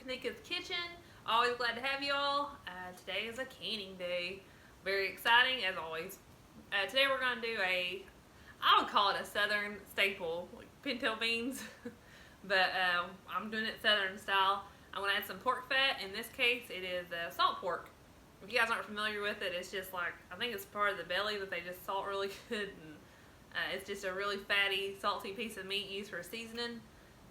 Tanika's Kitchen. Always glad to have you all. Today is a canning day. Very exciting as always. Today we're going to do I would call it a southern staple, like pinto beans. But I'm doing it southern style. I'm going to add some pork fat. In this case, it is salt pork. If you guys aren't familiar with it, it's just like, I think it's part of the belly that they just salt really good. And it's just a really fatty, salty piece of meat used for seasoning.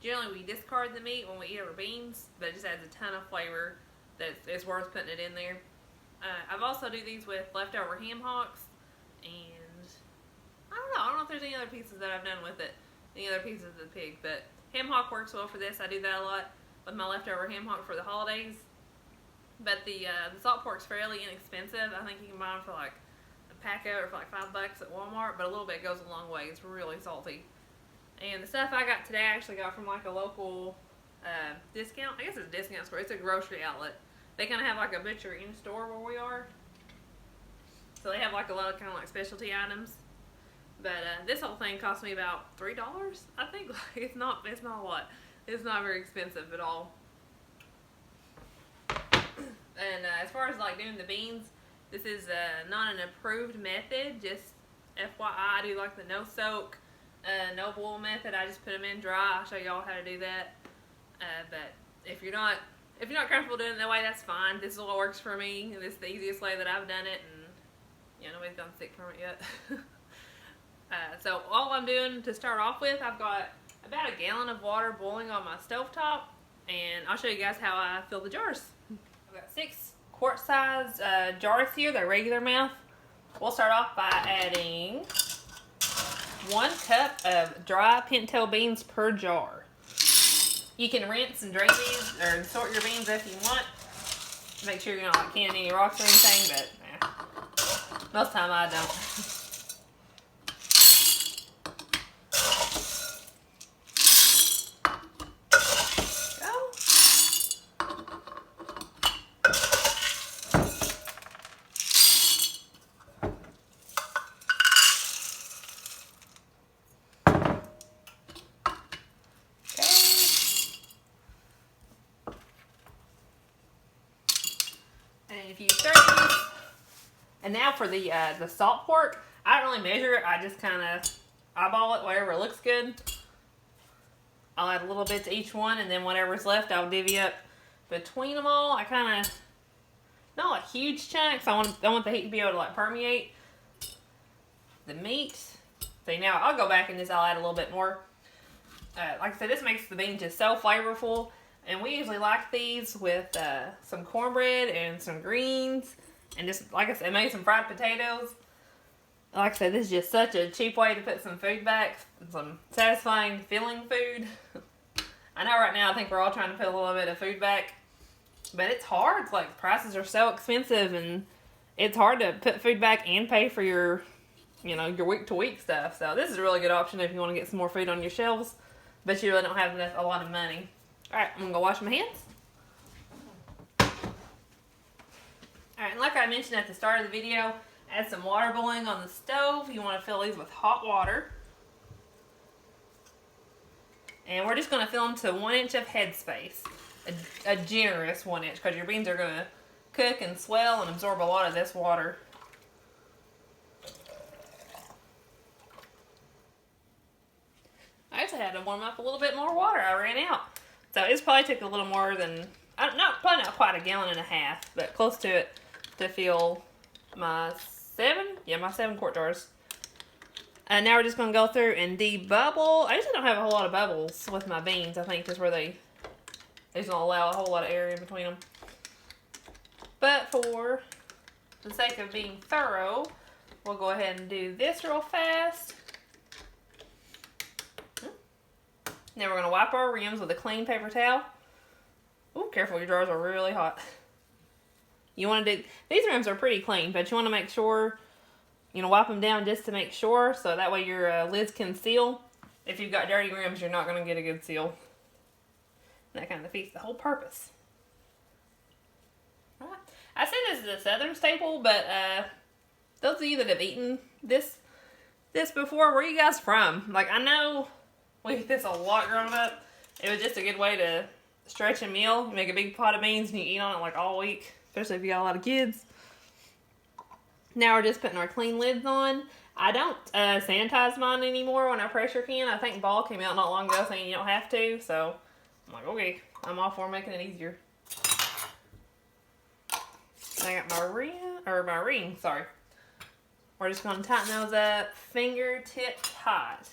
Generally, we discard the meat when we eat our beans, but it just adds a ton of flavor that it's worth putting it in there. I've also do these with leftover ham hocks, and I don't know if there's any other pieces that I've done with it, any other pieces of the pig, but ham hock works well for this. I do that a lot with my leftover ham hock for the holidays. But the salt pork's fairly inexpensive. I think you can buy them for like a pack of it for like $5 at Walmart, but a little bit goes a long way. It's really salty. And the stuff I got today, I actually got from like a local discount. I guess it's a discount store. It's a grocery outlet. They kind of have like a butcher in store where we are. So they have like a lot of kind of like specialty items. But this whole thing cost me about $3, I think. Like, it's not a lot. It's not very expensive at all. And as far as like doing the beans, this is not an approved method. Just FYI, I do like the no soak, no boil method. I just put them in dry. I'll show y'all how to do that. But if you're not comfortable doing it that way, that's fine. This is what works for me. This is the easiest way that I've done it, and nobody's gotten sick from it yet. So all I'm doing to start off with, I've got about a gallon of water boiling on my stovetop, and I'll show you guys how I fill the jars. I've got 6 quart-sized jars here. They're regular mouth. We'll start off by adding 1 cup of dry pinto beans per jar. You can rinse and drain these or sort your beans if you want. Make sure you're not like canning any rocks or anything, but most of the time I don't. If you stir these, and now for the salt pork, I don't really measure it. I just kind of eyeball it, whatever looks good. I'll add a little bit to each one, and then whatever's left, I'll divvy up between them all. I kind of, not like huge chunks. I want the heat to be able to like permeate the meat. See, now I'll go back and I'll add a little bit more. Like I said, this makes the beans just so flavorful. And we usually like these with some cornbread and some greens. And just, like I said, maybe some fried potatoes. Like I said, this is just such a cheap way to put some food back. Some satisfying, filling food. I know right now I think we're all trying to put a little bit of food back. But it's hard. It's like prices are so expensive. And it's hard to put food back and pay for your week-to-week stuff. So this is a really good option if you want to get some more food on your shelves. But you really don't have a lot of money. Alright, I'm going to go wash my hands. Alright, and like I mentioned at the start of the video, add some water boiling on the stove. You want to fill these with hot water. And we're just going to fill them to 1 inch of headspace. A generous 1 inch, because your beans are going to cook and swell and absorb a lot of this water. I actually had to warm up a little bit more water. I ran out. So it's probably took a little more than, probably not quite 1.5 gallons, but close to it to fill my 7 quart jars. And now we're just going to go through and debubble. I usually don't have a whole lot of bubbles with my beans. I think just where they just don't allow a whole lot of air in between them. But for the sake of being thorough, we'll go ahead and do this real fast. Now we're going to wipe our rims with a clean paper towel. Ooh, careful, your jars are really hot. You want to do, these rims are pretty clean, but you want to make sure, wipe them down just to make sure, so that way your lids can seal. If you've got dirty rims, you're not going to get a good seal. And that kind of defeats the whole purpose. Alright. I said this is a southern staple, but those of you that have eaten this before, where are you guys from? Like, I know we eat this a lot growing up. It was just a good way to stretching meal. You make a big pot of beans and you eat on it like all week, especially if you got a lot of kids. Now we're just putting our clean lids on. I don't sanitize mine anymore when I pressure can. I think Ball came out not long ago saying you don't have to, so I'm like, okay, I'm all for making it easier. I got my ring, sorry. We're just going to tighten those up fingertip tight.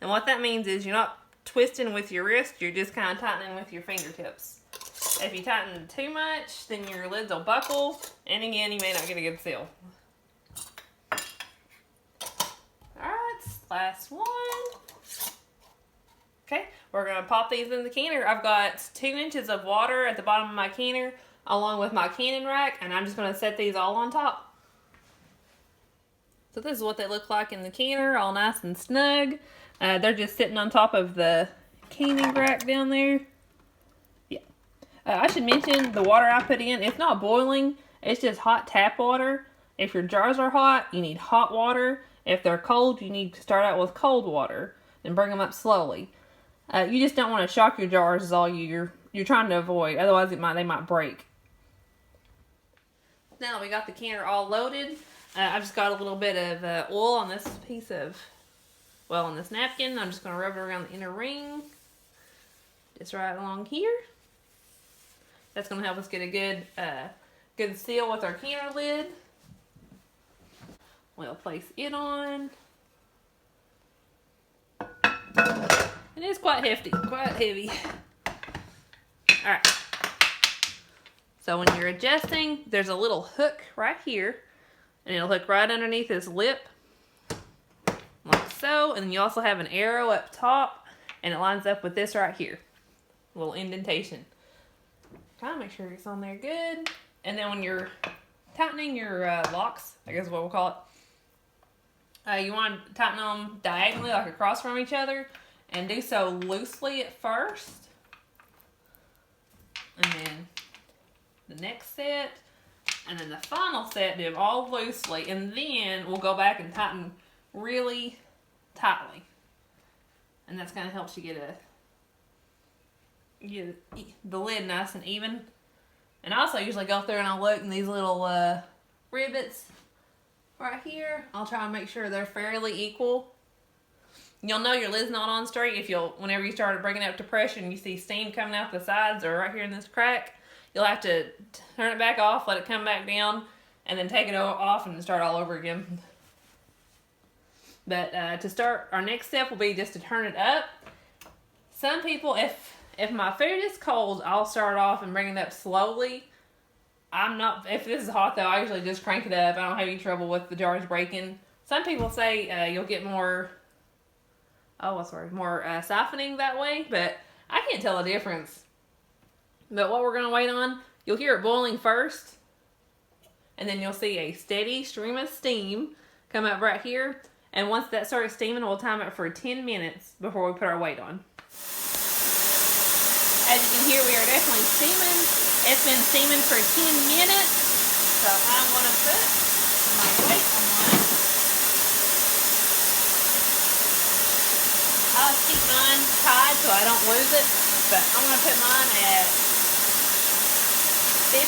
And what that means is you're not twisting with your wrist, you're just kind of tightening with your fingertips. If you tighten too much, then your lids will buckle, and again, you may not get a good seal. Alright, last one. Okay, we're going to pop these in the canner. I've got 2 inches of water at the bottom of my canner, along with my canning rack, and I'm just going to set these all on top. So this is what they look like in the canner, all nice and snug. They're just sitting on top of the canning rack down there. Yeah. I should mention the water I put in, it's not boiling, it's just hot tap water. If your jars are hot, you need hot water. If they're cold, you need to start out with cold water and bring them up slowly. You just don't want to shock your jars is all you're trying to avoid, otherwise they might break. Now that we got the canner all loaded, I've just got a little bit of oil on this piece of, well, on this napkin. I'm just going to rub it around the inner ring, just right along here. That's going to help us get a good seal with our canner lid. We'll place it on. It is quite hefty, quite heavy. Alright. So when you're adjusting, there's a little hook right here. And it'll hook right underneath this lip. Like so. And then you also have an arrow up top. And it lines up with this right here. A little indentation. Try to make sure it's on there good. And then when you're tightening your locks, I guess is what we'll call it. You want to tighten them diagonally, like across from each other. And do so loosely at first. And then the next set. And then the final set, do them all loosely. And then we'll go back and tighten really tightly. And that's kind of helps you get the lid nice and even. And I also usually go through and I'll look in these little rivets right here. I'll try and make sure they're fairly equal. You'll know your lid's not on straight if whenever you start bringing it up to pressure and you see steam coming out the sides or right here in this crack. You'll have to turn it back off, let it come back down, and then take it off and start all over again. But to start, our next step will be just to turn it up. Some people, if my food is cold, I'll start off and bring it up slowly. If this is hot though, I usually just crank it up. I don't have any trouble with the jars breaking. Some people say you'll get more siphoning that way, but I can't tell the difference. But what we're going to wait on, you'll hear it boiling first. And then you'll see a steady stream of steam come up right here. And once that starts steaming, we'll time it for 10 minutes before we put our weight on. As you can hear, we are definitely steaming. It's been steaming for 10 minutes. So I'm going to put my weight on. I'll keep mine tied so I don't lose it. But I'm going to put mine at 15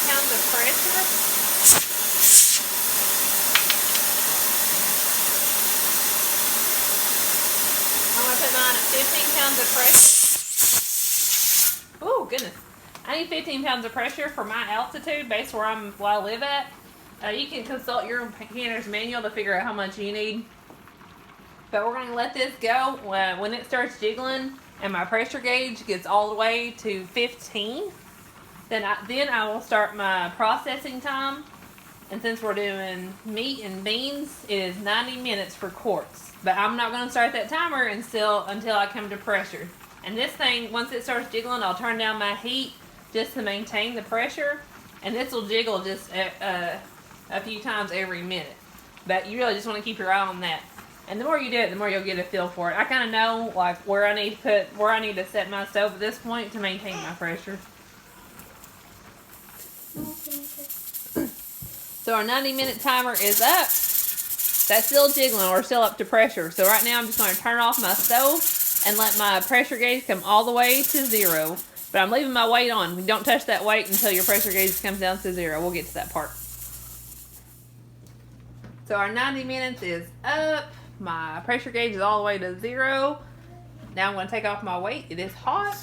pounds of pressure. I'm going to put mine at 15 pounds of pressure. Oh, goodness. I need 15 pounds of pressure for my altitude based where I live at. You can consult your canner's manual to figure out how much you need. But we're going to let this go. When it starts jiggling and my pressure gauge gets all the way to 15, then I will start my processing time. And since we're doing meat and beans, it is 90 minutes for quarts. But I'm not going to start that timer until I come to pressure. And this thing, once it starts jiggling, I'll turn down my heat just to maintain the pressure. And this will jiggle just a few times every minute. But you really just want to keep your eye on that. And the more you do it, the more you'll get a feel for it. I kind of know like where I need to set my stove at this point to maintain my pressure. So our 90-minute timer is up. That's still jiggling. We're still up to pressure. So right now I'm just going to turn off my stove and let my pressure gauge come all the way to 0. But I'm leaving my weight on. You don't touch that weight until your pressure gauge comes down to 0. We'll get to that part. So our 90 minutes is up. My pressure gauge is all the way to 0. Now I'm going to take off my weight. It is hot.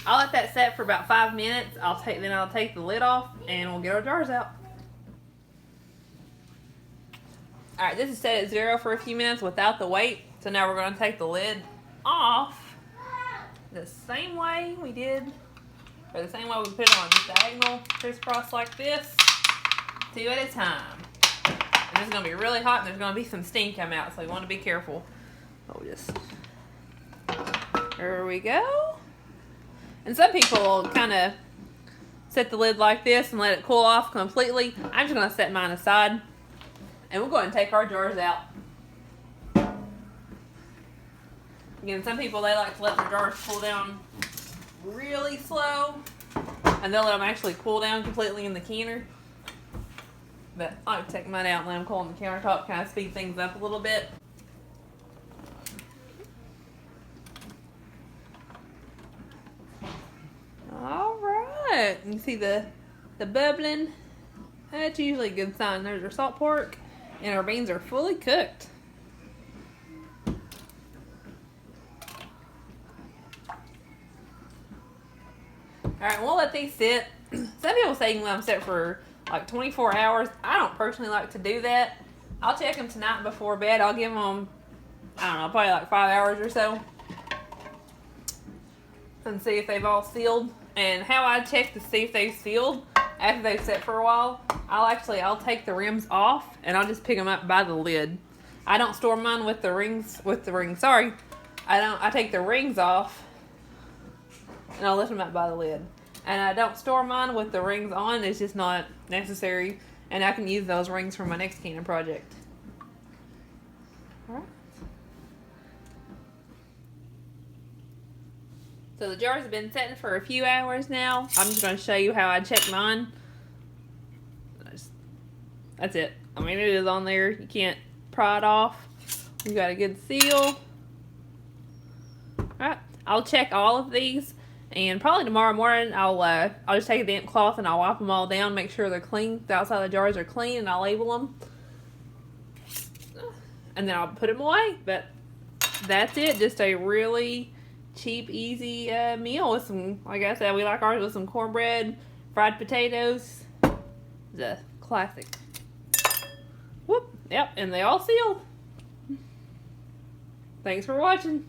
I'll let that set for about 5 minutes. Then I'll take the lid off and we'll get our jars out. Alright, this is set at 0 for a few minutes without the weight. So now we're going to take the lid off the same way we did, or the same way we put it on, just diagonal, crisscross like this, 2 at a time. And it's going to be really hot and there's going to be some steam come out, so you want to be careful. There we go. And some people kind of set the lid like this and let it cool off completely. I'm just going to set mine aside. And we'll go ahead and take our jars out. Again, some people, they like to let their jars cool down really slow. And they'll let them actually cool down completely in the canner. But I like to take mine out and let them cool on the countertop, kind of speed things up a little bit. Alright, you see the bubbling? That's usually a good sign. There's our salt pork, and our beans are fully cooked. Alright, we'll let these sit. Some people say you can let them sit for like 24 hours. I don't personally like to do that. I'll check them tonight before bed. I'll give them, I don't know, probably like 5 hours or so. And see if they've all sealed. And how I check to see if they've sealed after they've set for a while, I'll take the rims off and I'll just pick them up by the lid. I don't store mine with the rings, sorry. I take the rings off and I'll lift them up by the lid. And I don't store mine with the rings on. It's just not necessary. And I can use those rings for my next canning project. Alright. So the jars have been setting for a few hours now. I'm just going to show you how I check mine. That's it. I mean, it is on there. You can't pry it off. You got a good seal. Alright. I'll check all of these. And probably tomorrow morning, I'll just take a damp cloth and I'll wipe them all down, make sure they're clean. The outside of the jars are clean, and I'll label them. And then I'll put them away. But that's it. Just a really cheap, easy meal with some, like I said, we like ours with some cornbread, fried potatoes. It's a classic. Whoop. Yep. And they all sealed. Thanks for watching.